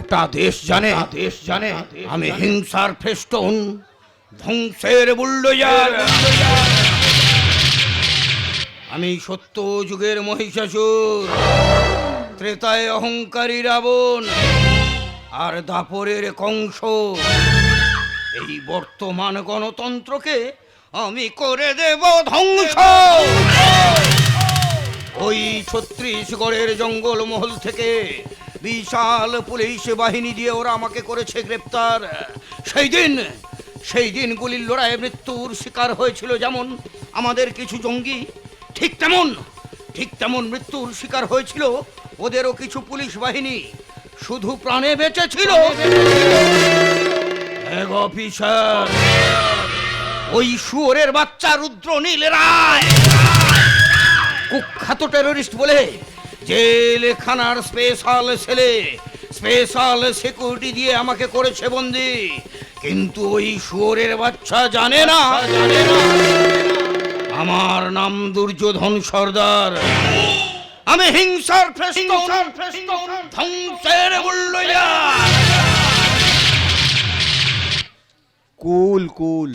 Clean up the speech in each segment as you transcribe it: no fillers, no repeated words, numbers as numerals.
গোটা দেশ জানে আমি হিংসার ফেস্টুন, ধ্বংসের বুলডোজার। আমি সত্য যুগের মহিষাসুর, ত্রেতায় অহংকারী রাবণ, আর দাপরের কংস। এই বর্তমান গণতন্ত্রকে আমি করে দেব ধ্বংস। ওই ছত্রিশগড়ের জঙ্গল মহল থেকে বিশাল পুলিশ বাহিনী দিয়ে ওরা আমাকে করেছে গ্রেপ্তার। সেই দিন গুলির লড়াইয়ে মৃত্যুর শিকার হয়েছিল যেমন আমাদের কিছু জঙ্গি, ঠিক তেমন মৃত্যুর শিকার হয়েছিল ওদেরও কিছু পুলিশ বাহিনী, শুধু প্রাণে বেঁচে ছিল এক অফিসার, ওই শুয়োরের বাচ্চা রুদ্রনীল রায়। কুখ্যাত টেররিস্ট বলে জেলখানার স্পেশাল সিকিউরিটি দিয়ে আমাকে করেছে বন্দি। কিন্তু ওই শুয়োরের বাচ্চা জানে না আমার নাম দুর্যোধন সর্দার। আমি হিংসার ফেস্টুন, ধ্বংসের বুলডোজার। কুল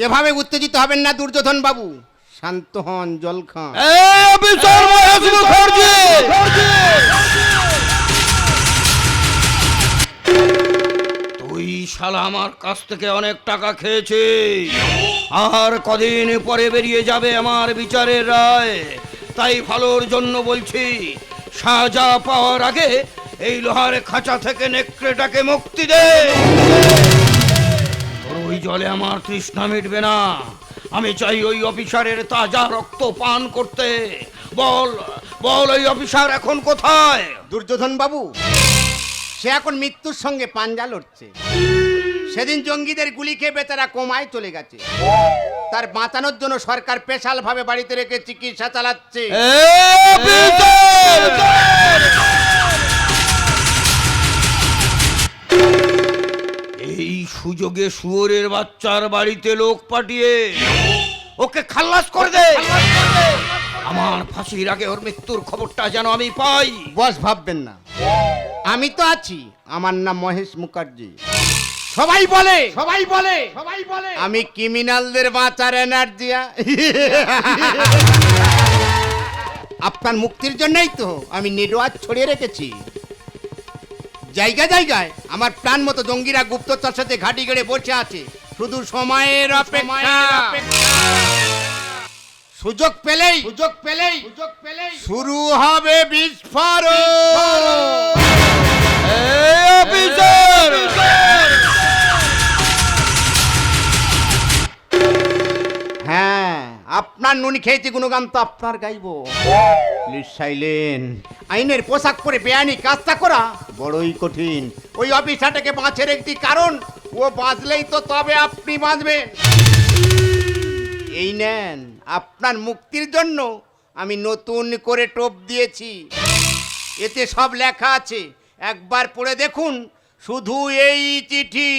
এভাবে উত্তেজিত হবেন না দুর্যোধন বাবু, শান্ত হন, জল খান। তুই শালা আমার কাছ থেকে অনেক টাকা খেয়েছে, আর কদিন পরে বেরিয়ে যাবে আমার বিচারের রায়। তাই ভালোর জন্য বলছি, সাজা পাওয়ার আগে এই লোহার খাঁচা থেকে নেকড়েটাকে মুক্তি দে। ওই জলে আমার তৃষ্ণা মিটবে না। আমি চাই ওই অফিসারের তাজা রক্ত পান করতে। বল ওই অফিসার এখন কোথায়? দুর্যোধন বাবু, সে এখন মৃত্যুর সঙ্গে পাঞ্জা লড়ছে। সেদিন জঙ্গিদের গুলি খেয়ে বেচারা কোমায় চলে গেছে। তার বাঁচানোর জন্য সরকার স্পেশাল ভাবে বাড়িতে রেখে চিকিৎসা চালাচ্ছে। এই সুযোগে শুয়োরের বাচ্চার বাড়িতে লোক পাঠিয়ে ওকে খালাস করে দে। আমার ফাঁসির আগে ওর মৃত্যুর খবরটা যেন আমি পাই। বস ভাববেন না, আমি তো আছি। আমার নাম মহেশ মুখার্জি। সবাই বলে আমি ক্রিমিনালদের বাঁচার এনার্জিয়া। আপনার মুক্তির জন্যই তো আমি নেটওয়ার্ক ছড়িয়ে রেখেছি। জায়গায় আমার প্ল্যান মতো জঙ্গিরা গুপ্তচর সাথে ঘাটি গেড়ে বসে আছে, শুধু সময়ের অপেক্ষা। সুযোগ পেলেই শুরু হবে বিস্ফোরণ। হ্যাঁ, আপনার নুন খেয়েছি গুণগান তো আপনার গাইব। Please silent. আইনের পোশাক পরে বেআইনি কাজটা করা বড়ই কঠিন। ওই অফিসারটাকে বাঁচের একটি কারণ, ও বাঁচলেই তো তবে আপনি বাঁচবেন। এই নেন, আপনার মুক্তির জন্য আমি নতুন করে টোপ দিয়েছি। এতে সব লেখা আছে, একবার পড়ে দেখুন। শুধু এই চিঠি।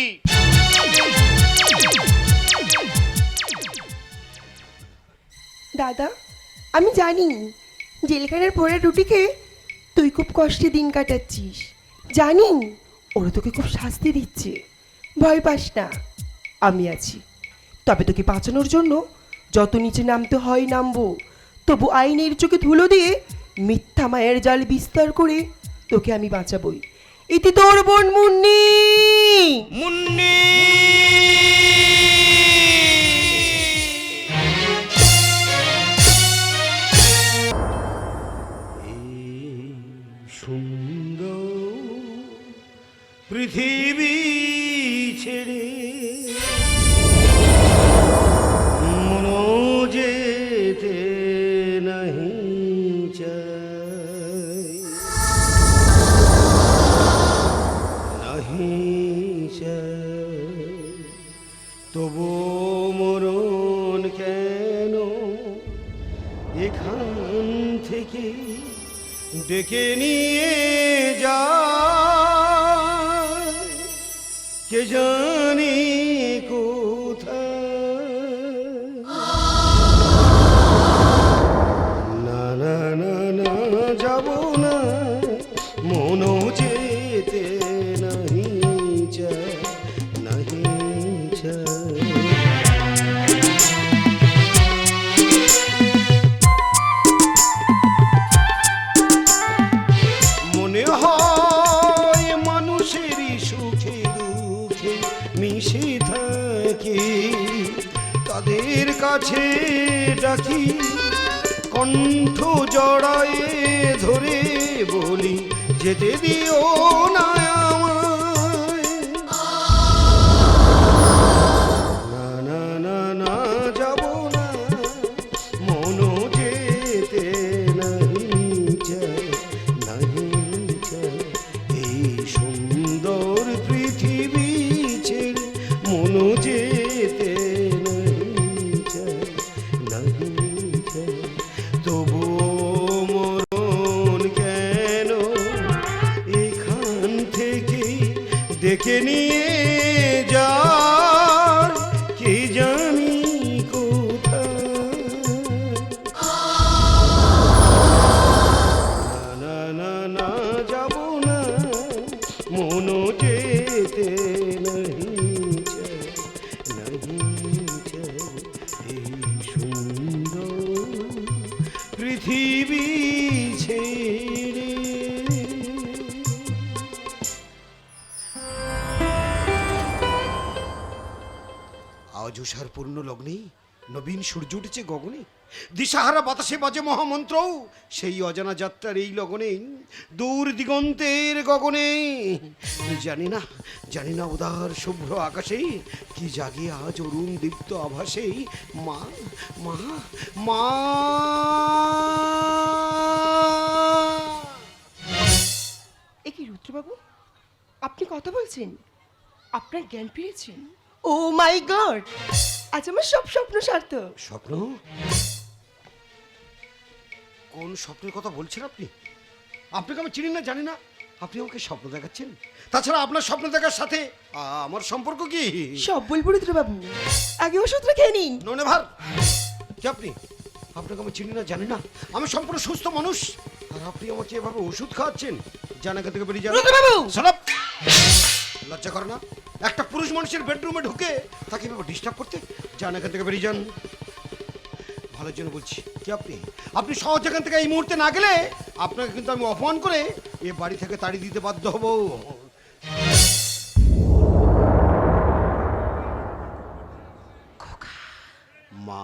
দাদা, আমি জানি জেলখানার পোড়া রুটিকে তুই খুব কষ্টে দিন কাটাচ্ছিস। জানি ওরা তোকে খুব শাস্তি দিচ্ছে। ভয় পাস না, আমি আছি। তবে তোকে বাঁচানোর জন্য যত নিচে নামতে হয় নামবো। তবু আইনের চোখে ধুলো দিয়ে মিথ্যা মায়ের জাল বিস্তার করে তোকে আমি বাঁচাবই। এতে তোর বোন মুন্নি। পৃথিবী ছেড়ে মনো যেতে নাহি চায়, তবু মরণ কেন এখান থেকে ডেকে নিয়ে যা। কে জানি কোথায়। না যাব না, মনও যেতে কাছে ডাকি, কণ্ঠ জড়ায়ে ধরে বলি যেতে দিও না আমায়। না না না না যাব না, মনো যেতে নাহি চায়, নাহি চায়। এই সুন্দর পৃথিবী ছেড়ে মনো যেতে নাহি চায়, নাহি চায়। তবুও মরণ কেন এখান থেকে ডেকে নিয়ে যার, কে জানি কোথায়। না না না যাব না, মনো যেতে নাহি চায়, নাহি চায়। এই সুন্দর পৃথিবী ছেড়ে। আজ উষার পূর্ণ লগ্নে নবীন সূর্য উঠেছে গগনে, দিশাহারা বাতাসে বাজে মহামন্ত্র, সেই অজানা যাত্রার এই লগনে, দূর দিগন্তের গগনে। জানি না জানি না উদার শুভ্র আকাশে কি জাগে আজ অরুণ দীপ্ত আভাসে। মা মা মা। এ কি রুদ্রবাবু, আপনি কথা বলছেন? আপনার জ্ঞান ফিরেছেন? ও মাই গড, আজ আমার সব স্বপ্ন সার্থক। স্বপ্ন? কোন স্বপ্নের কথা বলছেন আপনি? আপনাকে আমি চিনি না, জানি না, আপনি আমাকে স্বপ্ন দেখাচ্ছেন? তাছাড়া আপনার স্বপ্ন দেখার সাথে আমার সম্পর্ক কি? সব বলবো রুদ্রবাবু, আগে ওষুধটা খেয়ে নিন। ননে ভার কি আপনি? আপনাকে আমি চিনি না, জানি না, আমি সম্পূর্ণ সুস্থ মানুষ, আর আপনি আমাকে এভাবে ওষুধ খাওয়াচ্ছেন? জানা থেকে বেরিয়ে যান রুদ্রবাবু। Shut up! লজ্জা করে না একটা পুরুষ মানুষের বেডরুমে ঢুকে তাকে এভাবে ডিস্টার্ব করতে? জানা থেকে বেরিয়ে যান, ভালোর জন্য বলছি। কি আপনি আপনি সহজ এখান থেকে এই মুহূর্তে না গেলে আপনাকে কিন্তু আমি অপমান করে এ বাড়ি থেকে তাড়িয়ে দিতে বাধ্য হব। মা,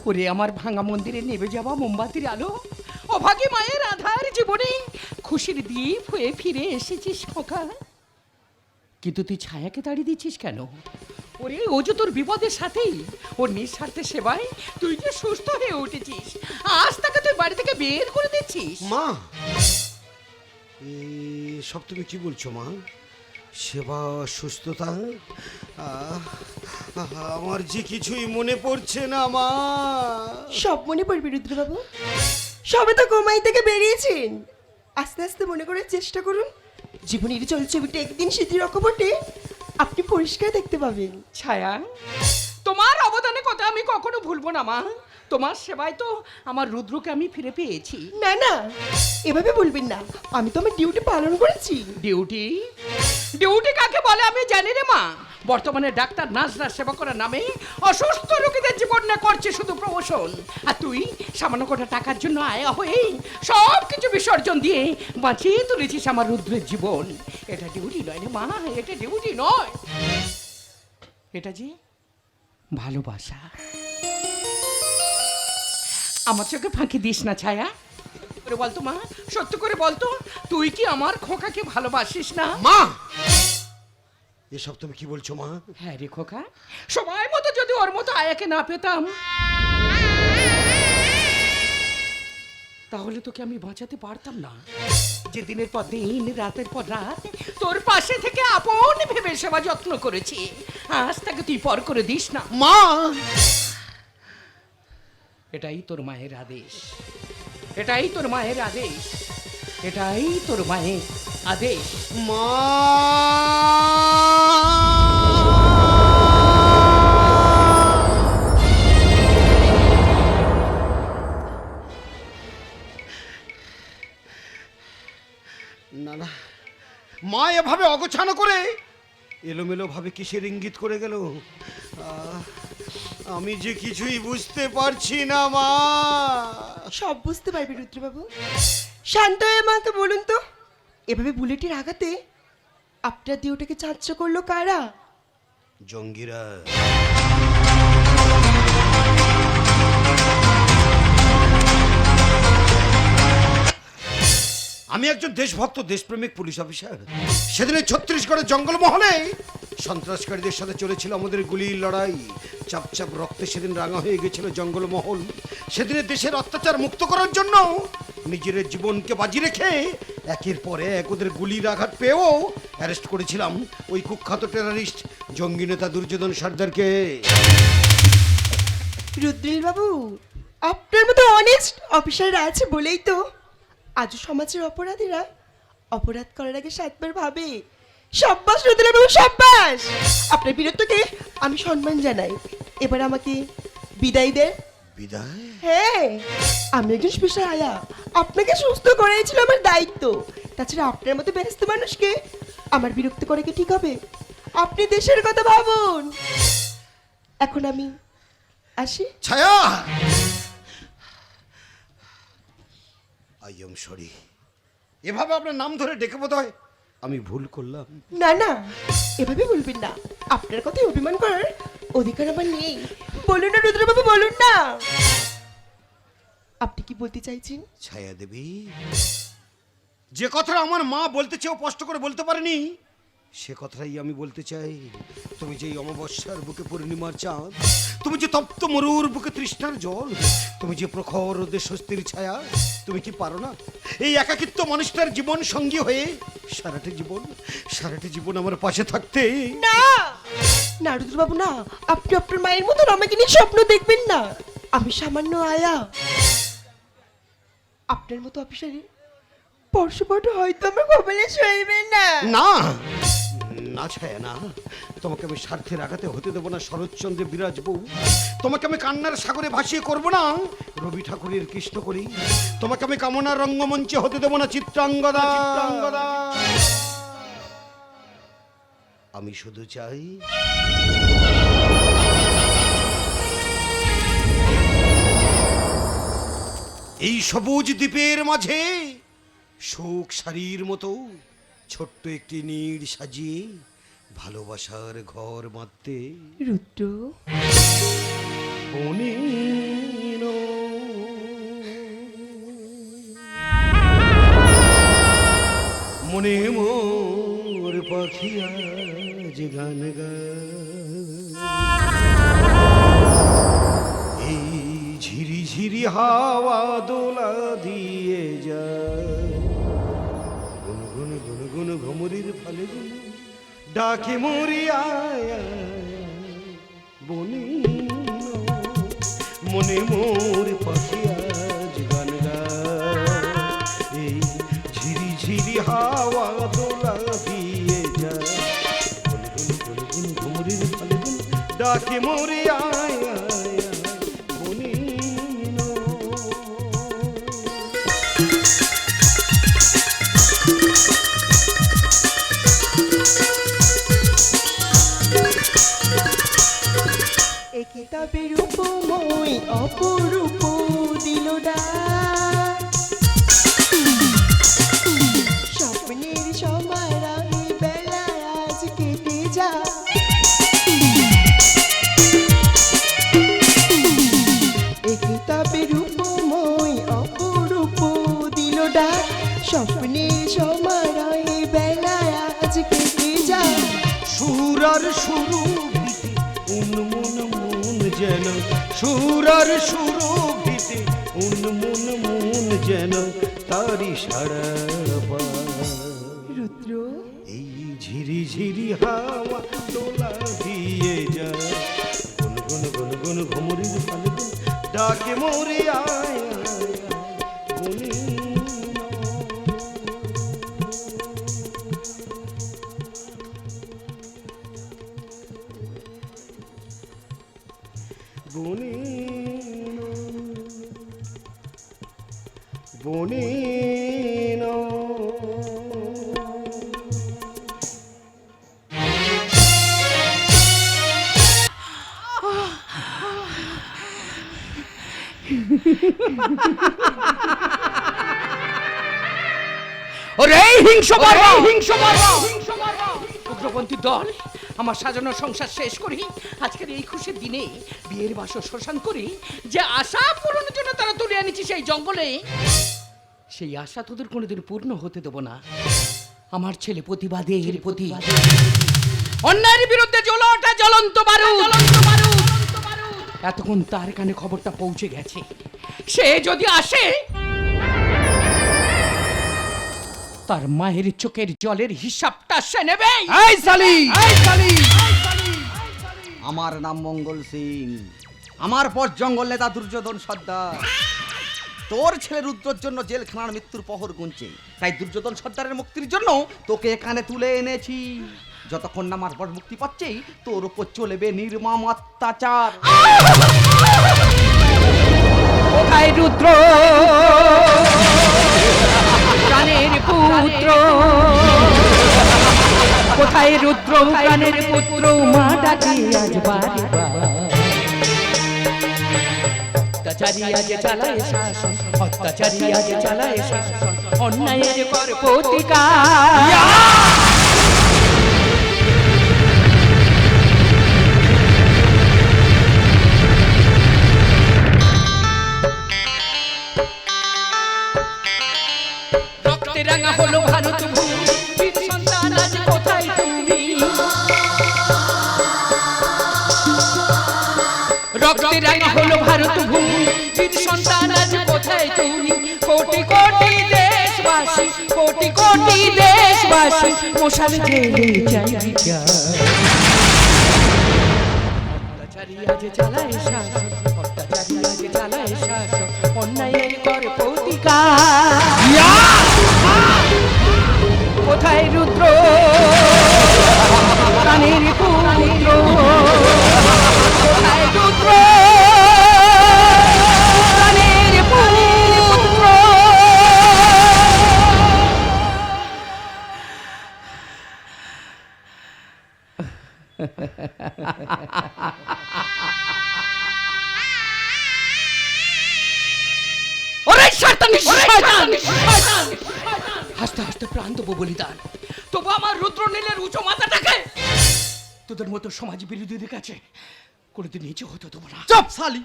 ওরে আমার ভাঙা মন্দিরে নেবে যাওয়া মোমবাতির আলো, অভাগী মায়ের আধার জীবনে খুশির দ্বীপ হয়ে ফিরে এসেছিস খোকা। কিন্তু তুই ছায়াকে তাড়িয়ে দিচ্ছিস কেন? ওরে ও যে তোর বিপদের সাথেই, ওর নিঃস্বার্থে সেবায় তুই যে সুস্থ হয়ে উঠেছিস, আজ তাকে তুই বাড়ি থেকে বের করে দিচ্ছিস। মা, সব তুমি কি বলছো মা? সেবা, সুস্থতা, আমার যে কিছুই মনে পড়ছে না মা। সব মনে পড়বে রুদ্রবাবু, সবে তো ঘুমাই থেকে বেরিয়েছেন। আস্তে আস্তে মনে করার চেষ্টা করুন, জীবনের চলছবিটা একদিন স্মৃতির অকপটে আপনি পরিষ্কার দেখতে পাবেন। ছায়া, তোমার অবদানের কথা আমি কখনো ভুলবো না মা। তোমার সেবায় তো আমার রুদ্রকে আমি ফিরে পেয়েছি। না না, এভাবে বলবেন না, আমি তো আমার ডিউটি পালন করেছি। ডিউটি? ডিউটি কাকে বলে আমি জানি রে মা। বর্তমানে ডাক্তার নার্সরা সেবা করার নামে অসুস্থ রোগীদের জীবন না করছে শুধু প্রমোশন। আর তুই সামান্য কটা টাকার জন্য আয়া হয়ে সব কিছু বিসর্জন দিয়ে বাঁচিয়ে তুলেছিস আমার রুদ্রের জীবন। এটা ডিউটি নয় রে মা, এটা ডিউটি নয়, এটা যে ভালোবাসা। আমার চোখে ফাঁকি দিস না ছায়া। করে বলতো মা, সত্য করে বলতো, তুই কি আমার খোকাকে ভালোবাসিস না? মা, এসব তুমি কি বলছো মা? হ্যাঁ রে খোকা, সময় মতো যদি ওর মতো আয়াকে না পেতাম তাহলে তোকে আমি বাঁচাতে পারতাম না। যে দিনের পর দিন, রাতের পর রাত তোর পাশে থেকে আপন ভেবে সেবা যত্ন করেছি, আজ তাকে তুই পর করে দিস না মা। এটাই তোর মায়ের আদেশ, এটাই তোর মায়ের আদেশ, এটাই তোর মায়ের আদেশ। মা, না না, মা এভাবে অগোছানো করে এলোমেলো ভাবে কিসের ইঙ্গিত করে গেল? আমি যে কিছুই বুঝতে পারছি না মা। সব বুঝতে পারবে রুদ্রবাবু, শান্ত হয়ে মাকে বলুন তো, এভাবে বুলেটের আঘাতে আপনার ডিউটিকে চাচ্ছ করলো কারা? জঙ্গিরা। আমি একজন দেশভক্ত দেশপ্রেমিক পুলিশ অফিসার। সেদিনে ছত্তিশগড়ের জঙ্গলমহলে সন্ত্রাসকারীদের সাথে চলেছিল আমাদের গুলির লড়াই। চাপ চাপ রক্তে সেদিন রাঙা হয়ে গেছিল জঙ্গলমহল। সেদিনে দেশের অত্যাচার মুক্ত করার জন্য নিজের জীবনকে বাজি রেখে একের পর এক ওদের গুলির আঘাত পেয়েও অ্যারেস্ট করেছিলাম ওই কুখ্যাত টেররিস্ট জঙ্গি নেতা দুর্যোধন সর্দারকে। রুদ্রিল বাবু, আপনার মতো অনেস্ট অফিসাররা আছে বলেই তো আজও সমাজের অপরাধীরা অপরাধ করার আগে 7 বার ভাবে। সাব্বাস রুদ্রিল বাবু, সাব্বাস! আপনার বীরত্বকে আমি সম্মান জানাই। এবার আমাকে বিদায় দেন। বিদায়? হ্যাঁ, আমি একজন স্পেশাল আয়া। আপনাকে সুস্থ করাই ছিল আমার দায়িত্ব। তাছাড়া আপনার মতো ব্যস্ত মানুষকে আমার বিরক্ত করে কি ঠিক হবে? আপনি দেশের কথা ভাবুন। এখন আমি আসি। ছায়া, আই এম সরি। এভাবে আপনার নাম ধরে ডেকে বোধ হয় আমি ভুল করলাম। না না, এভাবে বলবেন না। আপনার কথায় অভিমান করার অধিকার আমার নেই। বলুন না রুদ্রবাবু, বলুন না। আপনি কি বলতে চাইছেন? ছায়া দেবী, যে কথাটা আমার মা বলতে চেয়েও কষ্ট করে বলতে পারেনি, সে কথাই আমি বলতে চাই। তুমি যে অমাবস্যার বুকে পূর্ণিমার চাঁদ, তুমি যে তপ্ত মরুর বুকে তৃষ্ণার জল, তুমি যে প্রখর রোদের স্বস্তির ছায়া, তুমি কি পারো না এই একাকিত্ব মানুষটার জীবন সঙ্গী হয়ে সারাটি জীবন আমার পাশে থাকতে? না না রুদ্রবাবু, না। আপনি আপনার মায়ের মতন আমাকে নিয়ে স্বপ্ন দেখবেন না। আমি সামান্য আয়া। আপনার মতো অফিসারের স্পর্শপট হয়তো আমার কপালে সইবে না। না না ছায়া, না। তোমাকে আমি স্বার্থের আঘাতে হতে দেবো না শরৎচন্দ্রে বিরাজ বউ। তোমাকে আমি কান্নার সাগরে ভাসিয়ে করবো না রবি ঠাকুরের কৃষ্ণ করি। তোমাকে আমি কামনার রঙ্গমঞ্চে হতে দেবো না চিত্রাঙ্গদা। আমি শুধু চাই এই সবুজ দ্বীপের মাঝে শোক শাড়ির মতো ছোট্ট একটি নীড় সাজিয়ে ভালোবাসার ঘর বাঁধতে। রুদ্র, মনে মোর পাখি আজ গান গায়, এই ঝিরি ঝিরি হাওয়া দোলা দিয়ে যায়, গুন গুন গুন গুন ঘুমরির ফালে গুন ডাকে মরি আয় বনি। মনে মোর পাখি আজ গান গায়, এই ঝিরি ঝিরি হাওয়া দোলা দিয়ে যায়, গুন গুন গুন গুন ঘুমরির ফালে গুন ডাকে মরি আয় বনি। এ কিতাবের উপময় অপরূপ দিল ডাক, স্বপ্নের সমারাহে বেলা আজ কেটে যায়। এ কিতাবের উপময় অপরূপ দিল ডাক, স্বপ্নের সমারাহে বেলা আজ কেটে যায়। সুর আর সুরভিতে উন্মন মন যেন, সুর আর সুরভিতে উন্মন মন যেন তারি সারা পায়। রুদ্র, এই ঝিরি ঝিরি হাওয়া দোলা দিয়ে যায়, গুন গুন গুন গুন ঘুমরির ফালে গুন ডাকে মরে আয় বনি। বনি বনি ওরে হিংস মারবা, হিংস মারবা, হিংস মারবা। চরমপন্থী দল আমার সাজানো সংসার শেষ করি আজকের এই খুশির দিনে বিয়ের বাসর শ্মশান করি যে আশা পূরণের জন্য তারা তুলে এনেছি সেই জঙ্গলে, সেই আশা তোদের কোনোদিন পূর্ণ হতে দেবো না। আমার ছেলে প্রতিবাদের প্রতি অন্যায়ের বিরুদ্ধে জ্বলে ওঠা জ্বলন্ত বারুদ। এতক্ষণ তার কানে খবরটা পৌঁছে গেছে, সে যদি আসে তার মায়ের চোখের জলের হিসাবটা সে নেবে। এই সালি, আমার নাম মঙ্গল সিং, আমার পর জঙ্গল নেতা দুর্যোধন সর্দার। তোর ছেলে রুদ্রর জন্য জেলখানার মৃত্যুর প্রহর গুনছে, তাই দুর্যোধন সর্দারের মুক্তির জন্য তোকে এখানে তুলে এনেছি। যতক্ষণ না আমার বর মুক্তি পাচ্ছে তোর উপর চলবে নির্মম অত্যাচার। কোথায় রুদ্র প্রাণের পুত্র, কোথায় রুদ্র প্রাণের পুত্র, মা ডাকে আজ বারে অত্যাচারী আজ চালায় শাসন, অত্যাচারী আজ চালায় শাসন, অন্যায়ের কর প্রতিকার। রক্তে রাঙা হলো ভারত ভূমি, বীর সন্তান আজ কোথায় তুমি? রক্তে রাঙা হলো ভারত ভূমি, বীর সন্তান আজ কোথায় তুমি? কোটি কোটি দেশবাসী, কোটি কোটি দেশবাসী মশাল জেলে চাই বিচার। অত্যাচারী আজ চালায় শাসন, অত্যাচারী আজ চালায় শাসন, অন্যায়ের করে প্রতিকার। কোথায় রুদ্র প্রাণের পুত্র, কোথায় রুদ্র প্রাণের পুত্র? ওরে শয়তানি শয়তান, হাসতে হাসতে প্রাণ দেবো বলিদান, তবু আমার রুদ্রনীলের উঁচু মাথাটাকে তোদের মতো সমাজ বিরোধীদের কাছে কোনোদিন নিচে হতে দেবো না। চুপ শালি।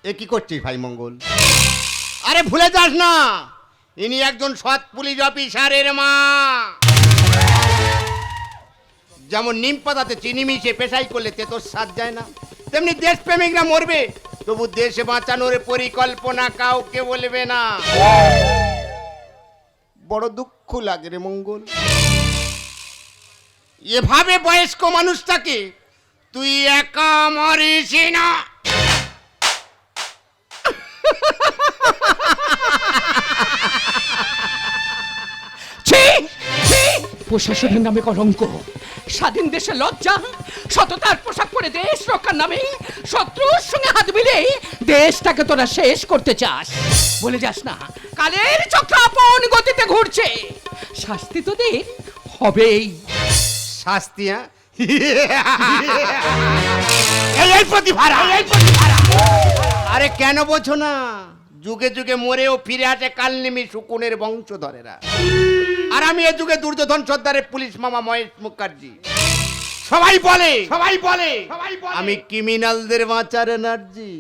এ কি করছিস ভাই মঙ্গল? আরে ভুলে যাস না, ইনি একজন সৎ পুলিশ অফিসারের মা। যেমন নিম পাতাতে চিনি মিশিয়ে পেশাই করলে তেতোর স্বাদ যায় না, তেমনি দেশপ্রেমিকরা মরবে তবু দেশ বাঁচানোর পরিকল্পনা কাউকে বলবে না। বড় দুঃখ লাগে রে মঙ্গল, এভাবে বয়স্ক মানুষটাকে তুই একা মরিস না। প্রশাসনের নামে কলঙ্ক, স্বাধীন দেশে লজ্জা, সততার পোশাক পরে দেশ রক্ষার নামে শত্রুর সঙ্গে হাত মিলে দেশটাকে তোরা শেষ করতে চাস। বলে যাস না কালের চক্র আপন গতিতে ঘুরছে, শাস্তি তোদের হবেই। শাস্তি? এই প্রতিভারা, আরে কেন বোঝো না, যুগে যুগে মরেও ফিরে আসে কালনেমি শকুনের বংশধরেরা। আর আমি এ যুগে দুর্যোধন সর্দারের পুলিশ মামা মহেশ মুখার্জি। সবাই বলে আমি ক্রিমিনালদের বাঁচার এনার্জি।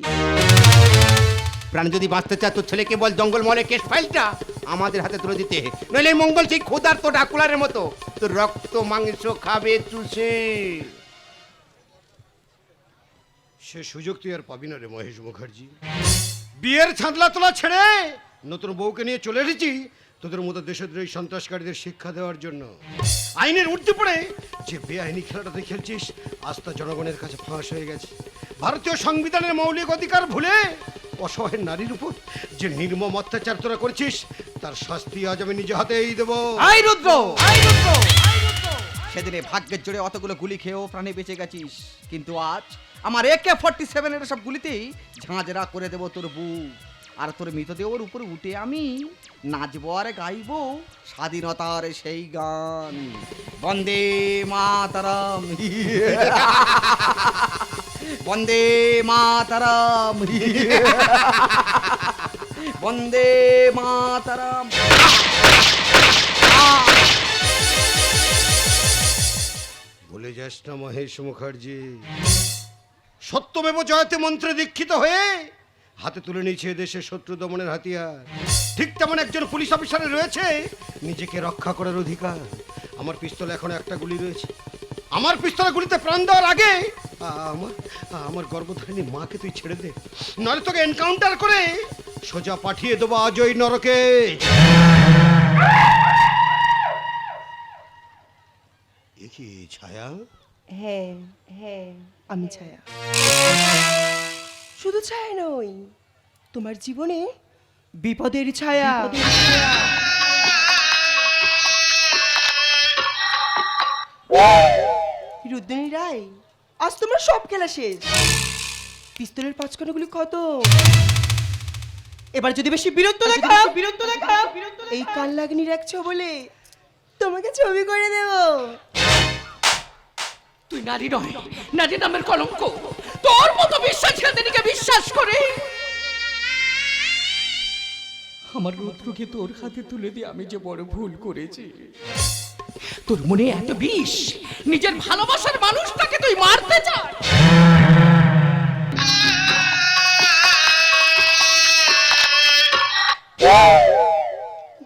প্রাণ যদি বাঁচতে চায় তোর ছেলেকে বল জঙ্গল মলে কেস ফাইলটা আমাদের হাতে তুলে দিতে, নইলে মঙ্গল সেই ক্ষুধার্ত ডাকুলারের মতো তোর রক্ত মাংস খাবে চুষে। সে সুযোগ তুই আর পাবি না রে মহেশ মুখার্জি। বিয়ের ছাঁদলা তোলা ছেড়ে নতুন বউকে নিয়ে চলে এসেছি তোদের মতো দেশদ্রোহী সন্ত্রাসকারীদের শিক্ষা দেওয়ার জন্য। আইনের ঊর্ধ্বে পড়ে যে বেআইনি খেলাটাতে খেলছিস আস্থা জনগণের কাছে ফাঁস হয়ে গেছে। ভারতীয় সংবিধানের মৌলিক অধিকার ভুলে অসহায় নারীর উপর যে নির্মম অত্যাচার তোরা করছিস তার শাস্তি আজ আমি নিজে হাতেই দেবো। আই রুদ্র, সেদিনে ভাগ্যের জোরে অতগুলো গুলি খেয়েও প্রাণে বেঁচে গেছিস, কিন্তু আজ আমার AK-47 এর সব গুলিতেই ঝাঁঝরা করে দেবো তোর বুক। আর তোর মৃতদেহর উপরে উঠে আমি নাচবো আর গাইবো স্বাধীনতার সেই গান, বন্দে মাতরম বন্দে মাতরম বন্দে মাতরম। যাস না মহেশ মুখার্জি। সত্যমেব জয়তে মন্ত্রে দীক্ষিত হয়ে হাতে তুলে নিয়েছে দেশের শত্রু দমনের হাতিয়ার। ঠিক তেমন একজন পুলিশ অফিসারের রয়েছে নিজেকে রক্ষা করার অধিকার। আমার পিস্তলে এখন একটা গুলি রয়েছে। আমার পিস্তলে গুলিতে প্রাণ দেওয়ার আগে আমার আমার গর্ভধারিণী মাকে তুই ছেড়ে দে, নইলে তোকে এনকাউন্টার করে সোজা পাঠিয়ে দেবো আজই নরকে। এ কি ছায়া? হ্যাঁ হ্যাঁ, আমি ছায়া। শুধু ছায়া নই, তোমার জীবনে বিপদের ছায়া। রুদ্রিণী রায়, আজ তোমার সব খেলা শেষ। পিস্তলের পাঁচখানাগুলি কত। এবার যদি বেশি বিরক্ত দেখা এই কান লাগনি রাখছো বলে তোমাকে ছবি করে দেবো। তুই নারী নয়, নারী নামের কলঙ্ক। তোর মতো বিশ্বাসঘাতিনীকে বিশ্বাস করে আমার রুদ্রকে তোর হাতে তুলে দিয়ে আমি যে বড় ভুল করেছি। তোর মনে এত বিষ, নিজের ভালোবাসার মানুষটাকে তুই মারতে চাস।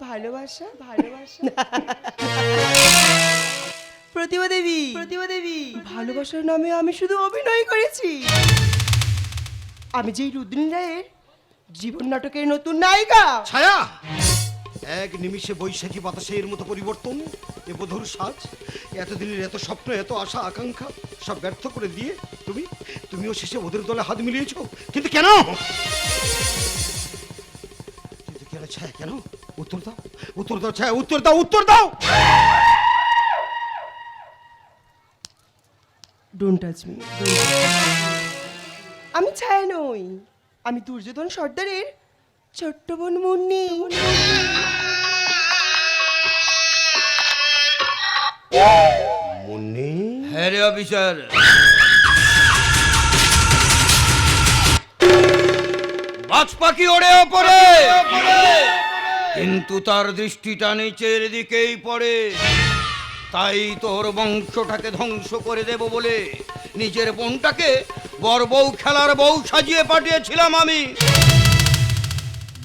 ভালোবাসা ভালোবাসা প্রতিভা দেবী ভালোবাসার নামে আমি শুধু অভিনয় করেছি। আমি যেই রুদ্রিণী রায়ের জীবন নাটকের নতুন নায়িকা। ছায়া, এক নিমিষে বৈশাখী বাতাসের মতো পরিবর্তন, এ বধুর সাজ, এতদিনের এত স্বপ্ন, এত আশা আকাঙ্ক্ষা সব ব্যর্থ করে দিয়ে তুমিও শেষে ওদের দলে হাত মিলিয়েছো। কিন্তু কেন? কেন ছায়া, কেন? উত্তর দাও, উত্তর দাও ছায়া, উত্তর দাও, উত্তর দাও। Don't touch me. আমি ছায়া নই, আমি দুর্যোধন সর্দারের ছোট্ট বোন মুন্নি। মুন্নি? হ্যাঁ রে অফিসার। বাজ পাখি ওড়ে ওপরে, কিন্তু তার দৃষ্টিটা নিচের দিকেই পড়ে। তাই তোর বংশটাকে ধ্বংস করে দেব বলে নিজের বোনটাকে বর বউ খেলার বউ সাজিয়ে পাঠিয়েছিলাম আমি।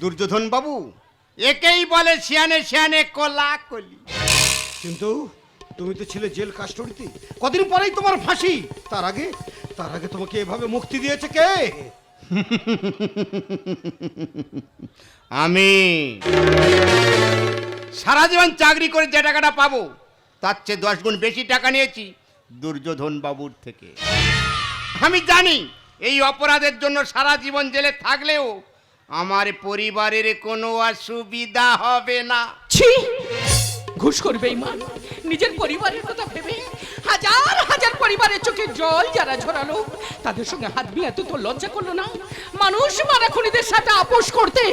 দুর্যোধন বাবু, একেই বলে শিয়ানে শিয়ানে কলা কলি। কিন্তু তুমি তো ছিলে জেল কাস্টডিতে, কদিন পরেই তোমার ফাঁসি। তার আগে তোমাকে এভাবে মুক্তি দিয়েছে কে? আমি সারা জীবন চাকরি করে যে টাকাটা পাবো তার চেয়ে 10 গুণ বেশি টাকা নিয়েছি দুর্যোধন বাবুর থেকে। আমি জানি এই অপরাধের জন্য সারা জীবন জেলে থাকলেও আমার পরিবারের কোনো অসুবিধা হবে না। ছি, ঘুষ করবে ইমান। নিজের পরিবারের কথা ভেবে হাজার হাজার পরিবারের চোখে জল যারা ঝরালো, তাদের সঙ্গে হাত মিলাতে তো লজ্জা করলো না মানুষ মারা খুনিদের সাথে আপোষ করতে?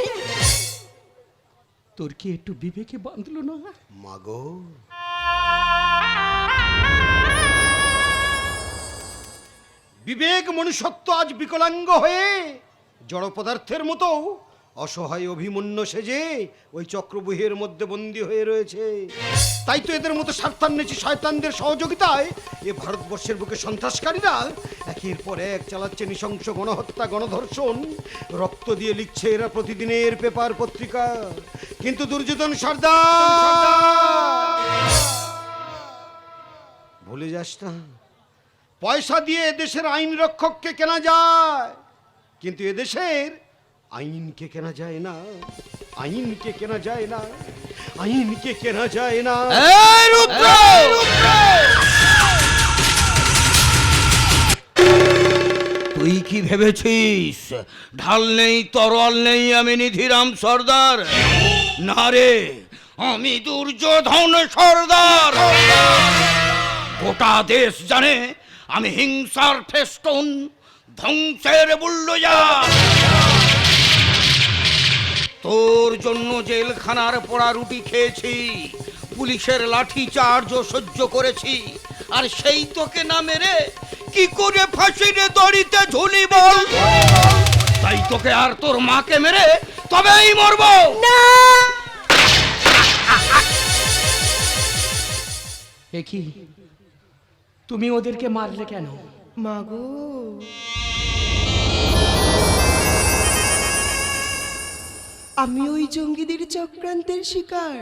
তোর কি একটু বিবেকে বাঁধলো না? মাগো, বিবেক মনুষ্যত্ব আজ বিকলাঙ্গ হয়ে জড় পদার্থের মতো অসহায় অভিমন্য সেজে ওই চক্রবুহের মধ্যে বন্দী হয়ে রয়েছে। তাই তো এদের মতো স্বার্থান্বেষী শয়তানদের সহযোগিতায় এ ভারতবর্ষের বুকে সন্ত্রাসকারীরা একের পর এক চালাচ্ছে নৃশংস গণহত্যা, গণধর্ষণ। রক্ত দিয়ে লিখছে এরা প্রতিদিনের পেপার পত্রিকা। কিন্তু দুর্যোধন সর্দার, ভুলে যাস না, পয়সা দিয়ে এদেশের আইন রক্ষককে কেনা যায়, কিন্তু এদেশের আইনকে কেনা যায় না। আইনকে কেনা যায় না, আইনকে কেনা যায় না। তুই কি ভেবেছিস ঢাল নেই, তরোয়াল নেই, আমি নিধিরাম সর্দার? না রে, আমি দুর্যোধন সর্দার। গোটা দেশ জানে আমি হিংসার ফেস্টুন, ধ্বংসের বুল্ডোজার। তোর জন্য জেলখানার পোড়া রুটি খেয়েছি, পুলিশের লাঠি চার্জও সহ্য করেছি, আর সেই তোকে না মেরে কি করে ফাঁসির দড়িতে ঝুলি বল? তাই তোকে আর তোর মাকে মেরে তবেই মরবো। একই তুমি ওদেরকে মারলে কেন? মাগো, আমি ওই জঙ্গিদের চক্রান্তের শিকার।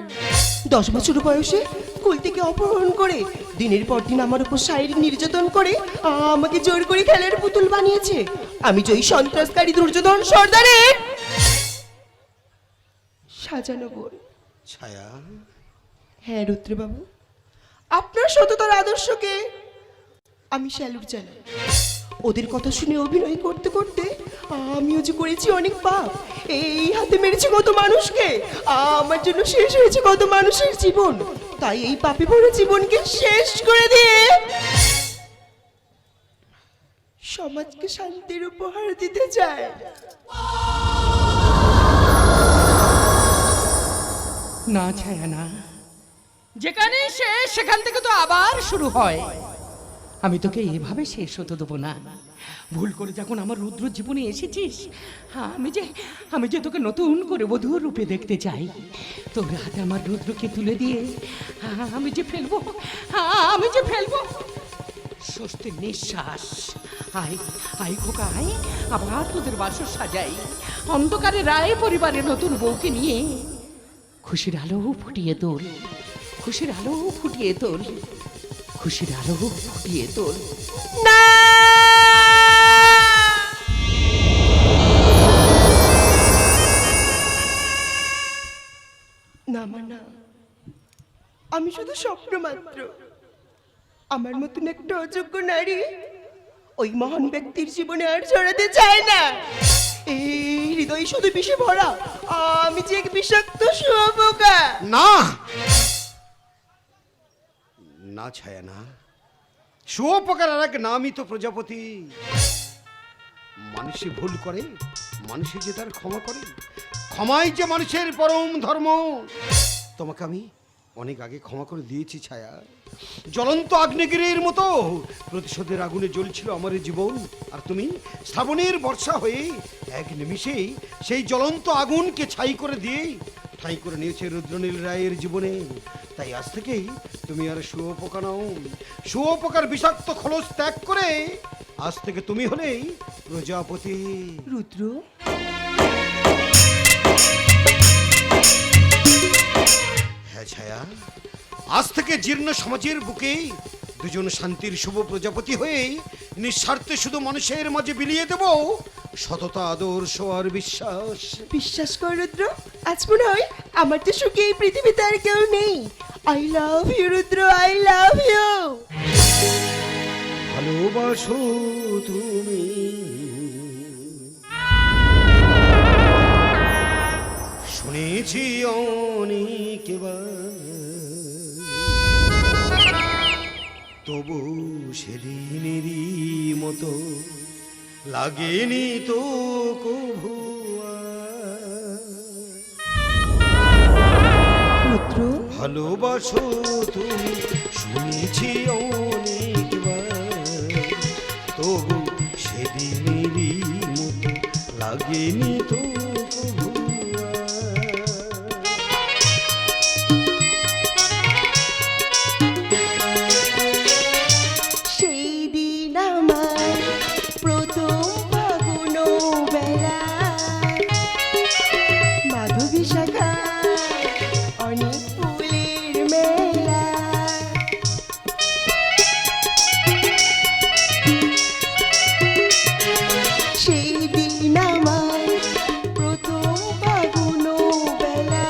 10 বছর বয়সে স্কুল থেকে অপহরণ করে দিনের পর দিন আমার উপর শারীরিক নির্যাতন করে আমাকে জোর করে খেলার পুতুল বানিয়েছে। আমি যে ওই সন্ত্রাসকারী দুর্যোধন সর্দারের সাজানো বোন। ছায়া, হ্যাঁ রুদ্রবাবু, আপনার সততার আদর্শকে আমি স্যালুট জানাই। ওদের কথা শুনে অভিনয় করতে করতে আমিও যে করেছি অনেক পাপ। এই হাতে মেরেছি কত মানুষকে, আমার জন্য শেষ হয়েছে কত মানুষের জীবন। তাই এই পাপে ভরা জীবনকে শেষ করে দিয়ে সমাজকে শান্তির উপহার দিতে চায়। না ছায়া না, যেখানে শেষ সেখান থেকে তো আবার শুরু হয়। আমি তোকে এভাবে শেষ হতে দেবো না। ভুল করে যখন আমার রুদ্র জীবনে এসেছিস, আমি যে তোকে নতুন করে বধূর রূপে দেখতে চাই। তোর হাতে আমার রুদ্রকে তুলে দিয়ে আমি যে ফেলবো স্বস্তির নিঃশ্বাস। আই খোকা আয়, আবার তোদের বাসর সাজাই। অন্ধকারে রায় পরিবারের নতুন বউকে নিয়ে খুশির আলো ফুটিয়ে তোল, খুশির আলো ফুটিয়ে তোল, খুশির আলো ফুটিয়ে তোল। না, না মা না, আমি শুধু স্বপ্ন মাত্র। আমার মতন একটা অযোগ্য নারী ওই মহান ব্যক্তির জীবনে আর জড়াতে চায় না। এই হৃদয় শুধু বিষে ভরা, আমি যে এক বিষাক্ত শুঁয়োপোকা। না না ছায়া না, শুঁয়োপোকার আর এক নামই তো প্রজাপতি। মানুষে ভুল করে, মানুষে যে তার ক্ষমা করে। ক্ষমাই যে মানুষের পরম ধর্ম। তোমাকে আমি অনেক আগে ক্ষমা করে দিয়েছি ছায়া। জ্বলন্ত আগ্নেয়গিরির মতো প্রতিশোধের আগুনে জ্বলছিল আমার জীবন, আর তুমি শ্রাবণের বর্ষা হয়ে এক নিমিষেই সেই জ্বলন্ত আগুনকে ছাই করে দিয়ে ঠাঁই করে নিয়েছে রুদ্রনীল রায়ের জীবনে। তাই আজ থেকেই তুমি আর শুঁয়োপোকা নাও। শুঁয়োপোকার বিষাক্ত খোলস ত্যাগ করে আজ থেকে তুমি হলেই প্রজাপতি। রুদ্র, হ্যাঁ ছায়া, আজ থেকে জীর্ণ সমাজের বুকে দুজন শান্তির শুভ প্রজাপতি হয়ে নিঃস্বার্থে শুধু মানুষের মাঝে বিলিয়ে দেব সততা, আদর্শ আর বিশ্বাস। বিশ্বাস কর রুদ্র, আজ মনে হয় আমার তো সুখে এই পৃথিবীতে আর কেউ নেই। I love you Rudra, I love you. ভালোবাসো তুমি শুনেছি অনেকবার, তবু সেদিনেরই মতো লাগেনি তো কভু। রুদ্র, ভালোবাসো তুমি শুনেছি অনেকবার, তবু সেদিনেরই মতো লাগেনি তো কভু। সেই দিন আমার প্রথম ফাগুন বেলা, মাধবী শাখা অনেক ফুলের মেলা। সেই দিন আমার প্রথম ফাগুন বেলা,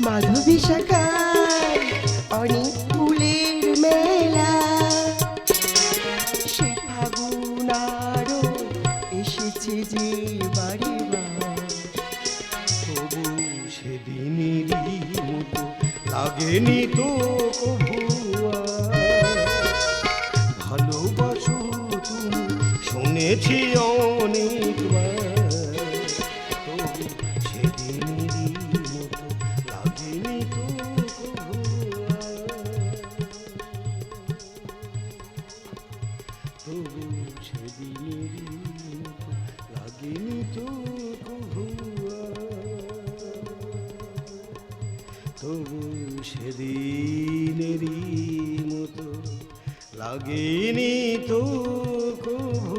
মাধবী শাখা অনেক ফুলের মেলা। সে ফাগুন আরো এসেছে যে বাড়ি বার, তবু সেদিনেরই মতো লাগেনি তো কভু। ভালোবাসো তুমি শুনেছি অনেকবার, তবু সেদিনেরই মতো লাগেনি তো কভু। তবু সেদিনেরই মতো লাগেনি তো কভু। তবু সেদিনেরই মতো লাগেনি তো কভু